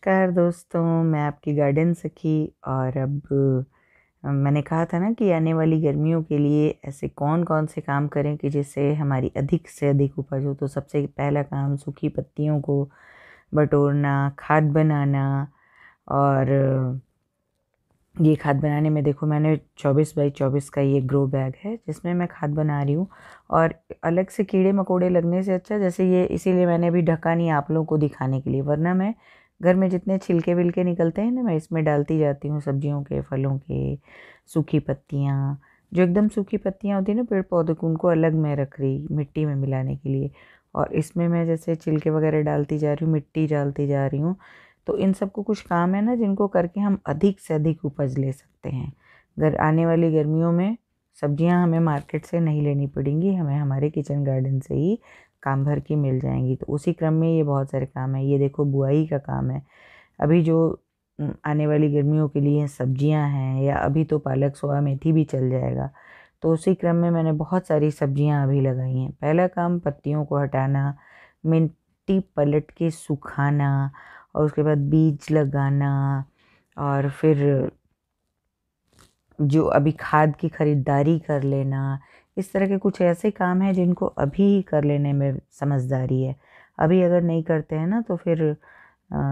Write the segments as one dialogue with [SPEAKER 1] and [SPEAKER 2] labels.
[SPEAKER 1] नमस्कार दोस्तों, मैं आपकी गार्डन सखी। और अब मैंने कहा था ना कि आने वाली गर्मियों के लिए ऐसे कौन कौन से काम करें कि जिससे हमारी अधिक से अधिक उपज हो। तो सबसे पहला काम सूखी पत्तियों को बटोरना, खाद बनाना। और ये खाद बनाने में देखो, मैंने 24x24 का ये ग्रो बैग है जिसमें मैं खाद बना रही हूँ। और अलग से कीड़े मकोड़े लगने से अच्छा जैसे ये, इसीलिए मैंने अभी ढका नहीं आप लोगों को दिखाने के लिए, वरना मैं घर में जितने छिलके विलके निकलते हैं ना, मैं इसमें डालती जाती हूँ, सब्जियों के, फलों के, सूखी पत्तियाँ। जो एकदम सूखी पत्तियाँ होती हैं ना पेड़ पौधों को, उनको अलग मैं रख रही मिट्टी में मिलाने के लिए। और इसमें मैं जैसे छिलके वगैरह डालती जा रही हूँ, मिट्टी डालती जा रही हूँ। तो इन सबको कुछ काम है ना जिनको करके हम अधिक से अधिक उपज ले सकते हैं। आने वाली गर्मियों में सब्जियां हमें मार्केट से नहीं लेनी पड़ेंगी, हमें हमारे किचन गार्डन से ही काम भर की मिल जाएंगी। तो उसी क्रम में ये बहुत सारे काम है। ये देखो, बुआई का काम है। अभी जो आने वाली गर्मियों के लिए सब्जियां हैं, या अभी तो पालक, सोया, मेथी भी चल जाएगा। तो उसी क्रम में मैंने बहुत सारी सब्जियां अभी लगाई हैं। पहला काम पत्तियों को हटाना, मिट्टी पलट के सुखाना, और उसके बाद बीज लगाना। और फिर जो अभी खाद की खरीदारी कर लेना। इस तरह के कुछ ऐसे काम हैं जिनको अभी ही कर लेने में समझदारी है। अभी अगर नहीं करते हैं ना तो फिर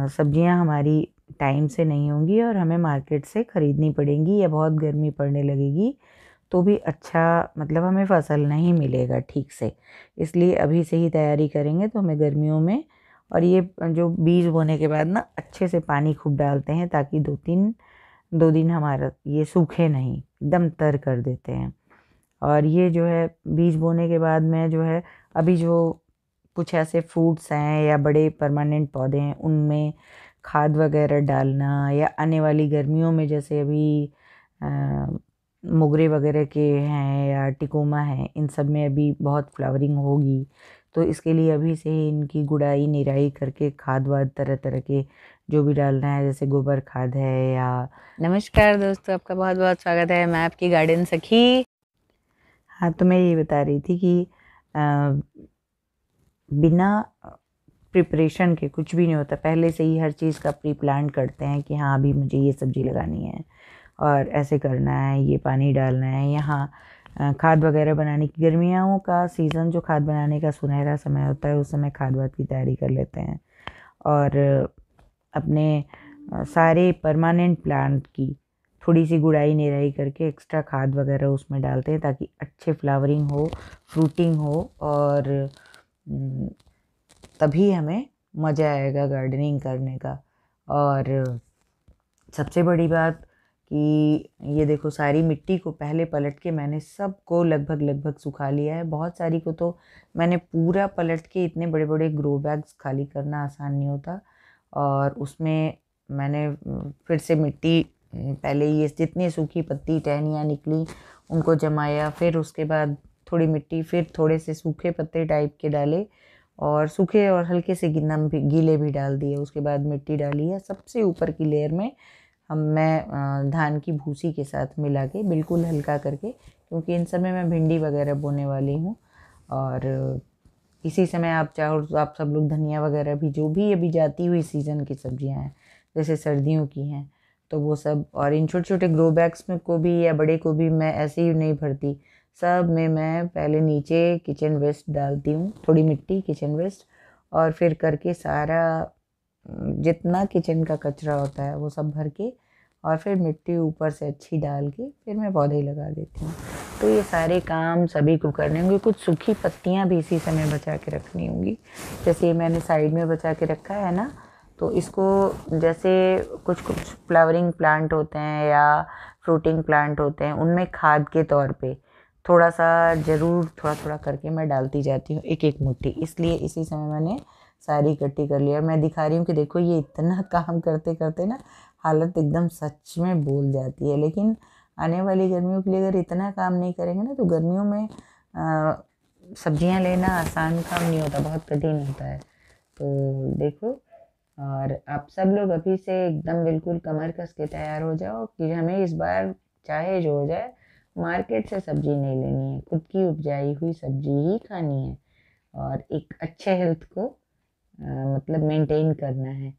[SPEAKER 1] सब्जियां हमारी टाइम से नहीं होंगी और हमें मार्केट से ख़रीदनी पड़ेंगी, या बहुत गर्मी पड़ने लगेगी तो भी अच्छा, मतलब हमें फसल नहीं मिलेगा ठीक से। इसलिए अभी से ही तैयारी करेंगे तो हमें गर्मियों में। और ये जो बीज बोने के बाद ना अच्छे से पानी खूब डालते हैं, ताकि 2 दिन हमारा ये सूखे नहीं, एकदम तर कर देते हैं। और ये जो है बीज बोने के बाद में जो है, अभी जो कुछ ऐसे फ्रूट्स हैं या बड़े परमानेंट पौधे हैं उनमें खाद वगैरह डालना, या आने वाली गर्मियों में जैसे अभी मोगरे वगैरह के हैं या टिकोमा है, इन सब में अभी बहुत फ्लावरिंग होगी। तो इसके लिए अभी से ही इनकी गुड़ाई निराई करके खाद वाद तरह तरह के जो भी डालना है, जैसे गोबर खाद है या। नमस्कार दोस्तों, आपका बहुत बहुत स्वागत है, मैं आपकी गार्डन सखी। हाँ, तो मैं ये बता रही थी कि बिना प्रिपरेशन के कुछ भी नहीं होता। पहले से ही हर चीज़ का प्री प्लान करते हैं कि हाँ अभी मुझे ये सब्ज़ी लगानी है और ऐसे करना है, ये पानी डालना है, यहाँ खाद वगैरह बनाने की। गर्मियों का सीज़न जो खाद बनाने का सुनहरा समय होता है, उस समय खाद वाद की तैयारी कर लेते हैं। और अपने सारे परमानेंट प्लांट की थोड़ी सी गुड़ाई निराई करके एक्स्ट्रा खाद वगैरह उसमें डालते हैं, ताकि अच्छे फ्लावरिंग हो, फ्रूटिंग हो। और तभी हमें मज़ा आएगा गार्डनिंग करने का। और सबसे बड़ी बात कि ये देखो, सारी मिट्टी को पहले पलट के मैंने सबको लगभग लगभग सुखा लिया है। बहुत सारी को तो मैंने पूरा पलट के, इतने बड़े बड़े ग्रो बैग्स खाली करना आसान नहीं होता। और उसमें मैंने फिर से मिट्टी, पहले ये जितनी सूखी पत्ती टहनियाँ निकली उनको जमाया, फिर उसके बाद थोड़ी मिट्टी, फिर थोड़े से सूखे पत्ते टाइप के डाले, और सूखे और हल्के से गीले भी डाल दिए। उसके बाद मिट्टी डाली है। सबसे ऊपर की लेयर में मैं धान की भूसी के साथ मिला के बिल्कुल हल्का करके, क्योंकि इन समय मैं भिंडी वगैरह बोने वाली हूँ। और इसी समय आप चाहो तो आप सब लोग धनिया वगैरह भी, जो भी अभी जाती हुई सीज़न की सब्जियां हैं जैसे सर्दियों की हैं, तो वो सब। और इन छोटे छोटे ग्रो बैग्स में को भी या बड़े को भी मैं ऐसे ही नहीं भरती, सब में मैं पहले नीचे किचन वेस्ट डालती हूँ, थोड़ी मिट्टी, किचन वेस्ट, और फिर करके सारा जितना किचन का कचरा होता है वो सब भर के, और फिर मिट्टी ऊपर से अच्छी डाल के फिर मैं पौधे लगा देती हूँ। तो ये सारे काम सभी को करने होंगे। कुछ सूखी पत्तियाँ भी इसी समय बचा के रखनी होंगी, जैसे मैंने साइड में बचा के रखा है ना। तो इसको, जैसे कुछ कुछ फ्लावरिंग प्लांट होते हैं या फ्रूटिंग प्लांट होते हैं, उनमें खाद के तौर पे थोड़ा सा ज़रूर, थोड़ा थोड़ा करके मैं डालती जाती हूँ, एक एक मुट्ठी। इसलिए इसी समय मैंने सारी इकट्ठी कर लिया। और मैं दिखा रही हूँ कि देखो, ये इतना काम करते करते ना हालत एकदम सच में बोल जाती है। लेकिन आने वाली गर्मियों के लिए अगर इतना काम नहीं करेंगे ना, तो गर्मियों में सब्जियां लेना आसान काम नहीं होता, बहुत कठिन होता है। तो देखो, और आप सब लोग अभी से एकदम बिल्कुल कमर कस के तैयार हो जाओ कि हमें इस बार चाहे जो हो जाए मार्केट से सब्जी नहीं लेनी है, खुद की उपजाई हुई सब्जी ही खानी है, और एक अच्छे हेल्थ को मतलब मेंटेन करना है।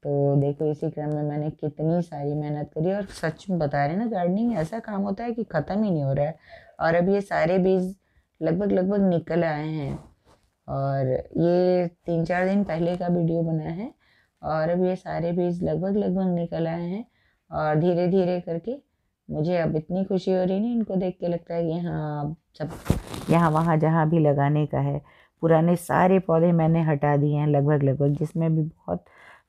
[SPEAKER 1] तो देखो इसी क्रम में मैंने कितनी सारी मेहनत करी, और सच में बता रहे हैं ना, गार्डनिंग ऐसा काम होता है कि ख़त्म ही नहीं हो रहा है। और अब ये सारे बीज लगभग लगभग निकल आए हैं, और ये 3-4 दिन पहले का वीडियो बना है, और अब ये सारे बीज लगभग लगभग निकल आए हैं। और धीरे धीरे करके मुझे अब इतनी खुशी हो रही है ना, इनको देख के लगता है कि हाँ अब सब यहाँ वहाँ जहाँ भी लगाने का है। पुराने सारे पौधे मैंने हटा दिए हैं लगभग लगभग, जिसमें भी बहुत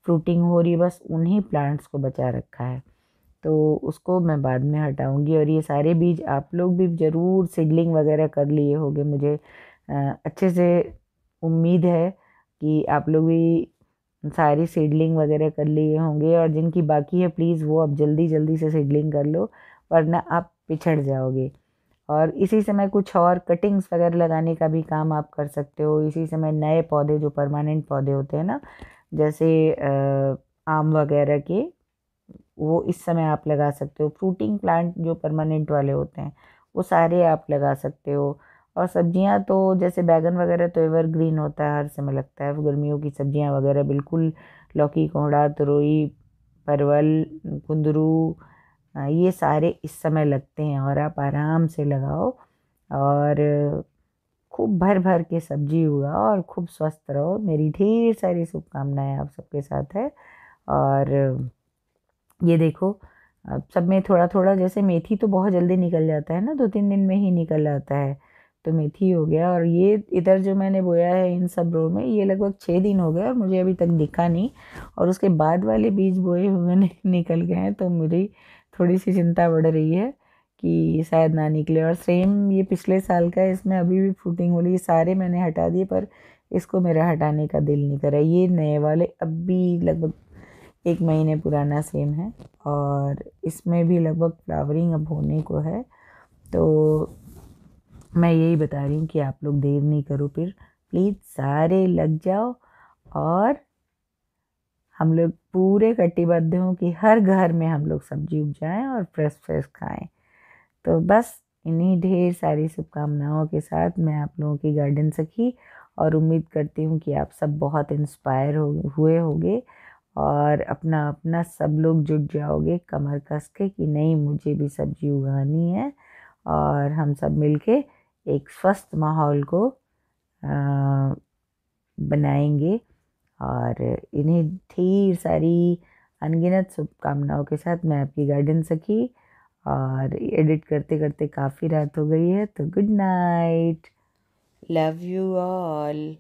[SPEAKER 1] फ्रूटिंग हो रही है, बस उन्हीं प्लांट्स को बचा रखा है, तो उसको मैं बाद में हटाऊंगी। और ये सारे बीज आप लोग भी ज़रूर सीडलिंग वगैरह कर लिए होंगे, मुझे अच्छे से उम्मीद है कि आप लोग भी सारी सीडलिंग वगैरह कर लिए होंगे, और जिनकी बाकी है प्लीज़ वो अब जल्दी जल्दी से सीडलिंग कर लो, वरना आप पिछड़ जाओगे। और इसी समय कुछ और कटिंग्स वगैरह लगाने का भी काम आप कर सकते हो। इसी समय नए पौधे जो परमानेंट पौधे होते हैं ना, जैसे आम वगैरह के, वो इस समय आप लगा सकते हो। फ्रूटिंग प्लांट जो परमानेंट वाले होते हैं वो सारे आप लगा सकते हो। और सब्जियां तो जैसे बैगन वगैरह तो एवरग्रीन होता है, हर समय लगता है। गर्मियों की सब्जियां वगैरह बिल्कुल, लौकी, कोहड़ा, तुरई, परवल, कुंदरू, ये सारे इस समय लगते हैं, और आप आराम से लगाओ और खूब भर भर के सब्जी उगाओ और खूब स्वस्थ रहो। मेरी ढेर सारी शुभकामनाएं आप सबके साथ है। और ये देखो, अब सब में थोड़ा थोड़ा, जैसे मेथी तो बहुत जल्दी निकल जाता है ना, 2-3 दिन में ही निकल जाता है, तो मेथी हो गया। और ये इधर जो मैंने बोया है इन सब रो में, ये लगभग 6 दिन हो गए और मुझे अभी तक दिखा नहीं। और उसके बाद वाले बीज बोए हुए निकल गए हैं, तो मेरी थोड़ी सी चिंता बढ़ रही है कि शायद ना निकले। और सेम ये पिछले साल का है, इसमें अभी भी फ्रूटिंग हो रही है। सारे मैंने हटा दिए, पर इसको मेरा हटाने का दिल नहीं कर रहा। ये नए वाले अब भी लगभग 1 महीने पुराना सेम है, और इसमें भी लगभग फ्लावरिंग अब होने को है। तो मैं यही बता रही हूँ कि आप लोग देर नहीं करो, फिर प्लीज़ सारे लग जाओ, और हम लोग पूरे कटिबद्ध हों कि हर घर में हम लोग सब्जी उपजाएं और फ्रेश फ्रेश खाएं। तो बस इन्हीं ढेर सारी शुभकामनाओं के साथ मैं आप लोगों की गार्डन सखी, और उम्मीद करती हूँ कि आप सब बहुत इंस्पायर हुए होंगे, और अपना अपना सब लोग जुट जाओगे कमर कस के कि नहीं मुझे भी सब्जी उगानी है, और हम सब मिलके एक स्वस्थ माहौल को बनाएंगे। और इन्हीं ढेर सारी अनगिनत शुभकामनाओं के साथ मैं आपकी गार्डन सखी, और एडिट करते करते काफ़ी रात हो गई है, तो good night, love you all.